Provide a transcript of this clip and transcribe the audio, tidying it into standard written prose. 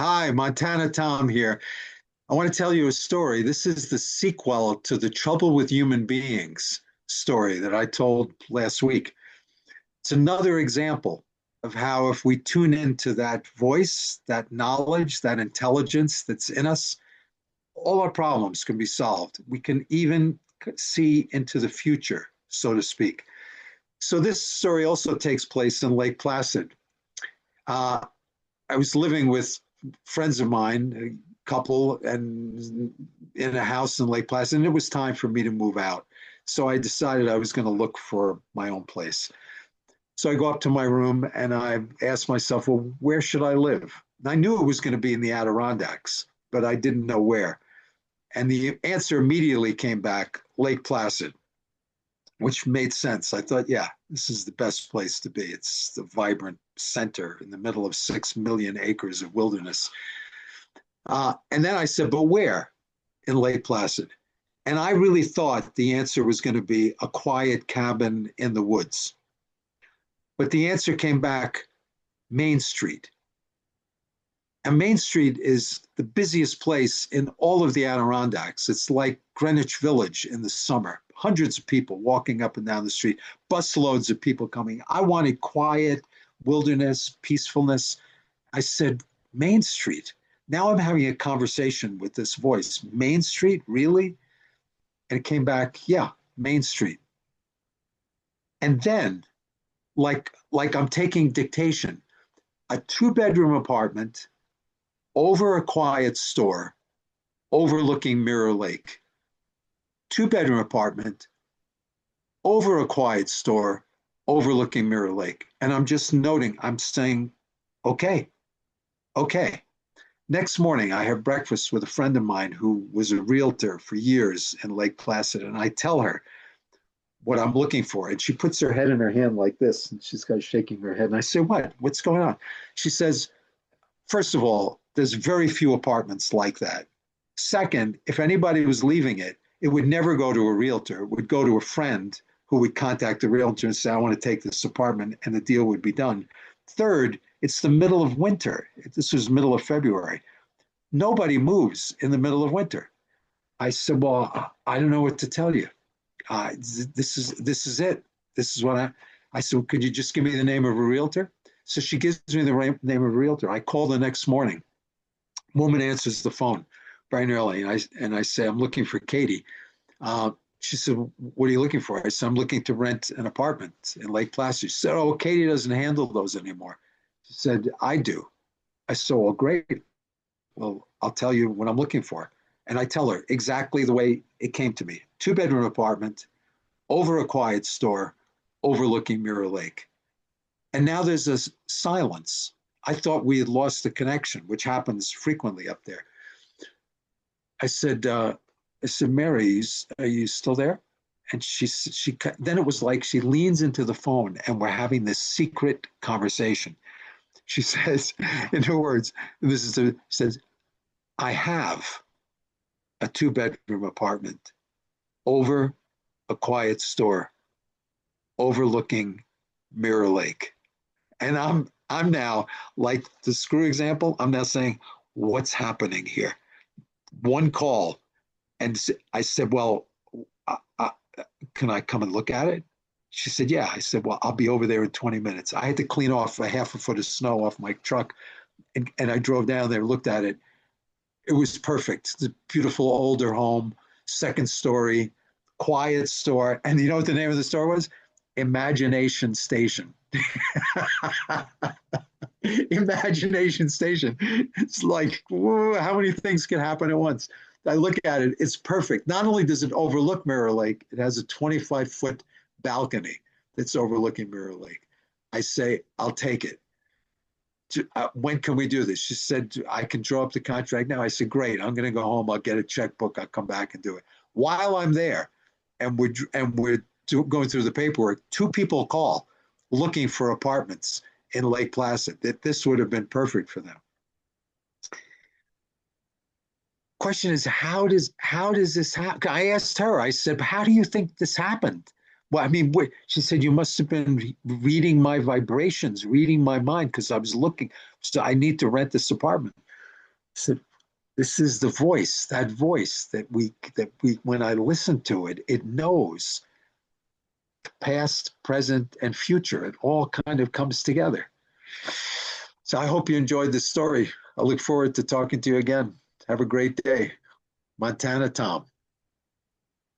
Hi, Montana Tom here. I want to tell you a story. This is the sequel to the Trouble with Human Beings story that I told last week. It's another example of how, if we tune into that voice, that knowledge, that intelligence that's in us, all our problems can be solved. We can even see into the future, so to speak. So, this story also takes place in Lake Placid. Uh, I was living with friends of mine, a couple, and in a house in Lake Placid, and it was time for me to move out. So I decided I was going to look for my own place. So I go up to my room and I asked myself, well, where should I live? And I knew it was going to be in the Adirondacks, but I didn't know where. And the answer immediately came back, Lake Placid, which made sense. I thought, yeah, this is the best place to be. It's the vibrant center in the middle of 6 million acres of wilderness. And then I said, but where in Lake Placid? And I really thought the answer was going to be a quiet cabin in the woods. But the answer came back, Main Street. And Main Street is the busiest place in all of the Adirondacks. It's like Greenwich Village in the summer. Hundreds of people walking up and down the street, busloads of people coming. I wanted quiet, wilderness, peacefulness. I said, Main Street. Now I'm having a conversation with this voice. Main Street, really? And it came back, yeah, Main Street. And then, like I'm taking dictation, a two-bedroom apartment over a quiet store overlooking Mirror Lake. Two-bedroom apartment over a quiet store overlooking Mirror Lake. And I'm just noting, I'm saying, okay, okay. Next morning, I have breakfast with a friend of mine who was a realtor for years in Lake Placid. And I tell her what I'm looking for. And she puts her head in her hand like this, and she's kind of shaking her head. And I say, what? What's going on? She says, first of all, there's very few apartments like that. Second, if anybody was leaving it, it would never go to a realtor. It would go to a friend who would contact the realtor and say, I want to take this apartment, and the deal would be done. Third, it's the middle of winter. This was middle of February. Nobody moves in the middle of winter. I said, well, I don't know what to tell you. This is it. This is what I said, could you just give me the name of a realtor? So she gives me the name of a realtor. I call the next morning. Woman answers the phone bright and early, and I say, I'm looking for Katie. She said, what are you looking for? I said, I'm looking to rent an apartment in Lake Placid. She said, oh, Katie doesn't handle those anymore. She said, I do. I said, well, great. Well, I'll tell you what I'm looking for. And I tell her exactly the way it came to me. Two-bedroom apartment, over a quiet store, overlooking Mirror Lake. And now there's this silence. I thought we had lost the connection, which happens frequently up there. I said, Mary, are you still there? And she then it was like she leans into the phone and we're having this secret conversation. She says, in her words, she says, I have a two-bedroom apartment over a quiet store overlooking Mirror Lake. And I'm now, like the screw example, I'm now saying, what's happening here? One call, and I said, well, can I come and look at it? She said, yeah. I said, well, I'll be over there in 20 minutes. I had to clean off a half a foot of snow off my truck, and I drove down there, looked at it. It was perfect. It's a beautiful older home, second story, quiet store. And you know what the name of the store was? Imagination Station. Imagination Station. It's like, whoa, how many things can happen at once? I look at it, it's perfect. Not only does it overlook Mirror Lake, it has a 25-foot balcony that's overlooking Mirror Lake. I say, I'll take it. When can we do this? She said, I can draw up the contract now. I said, great. I'm going to go home. I'll get a checkbook. I'll come back and do it. While I'm there, and we're going through the paperwork, two people call looking for apartments in Lake Placid. That this would have been perfect for them. Question is, how does this happen? I asked her. I said, how do you think this happened? Well, I mean, she said, you must have been reading my vibrations, reading my mind, because I was looking. So I need to rent this apartment. So this is the voice, that voice that we when I listen to it, it knows past, present, and future. It all kind of comes together. So I hope you enjoyed this story. I look forward to talking to you again. Have a great day. Montana Tom.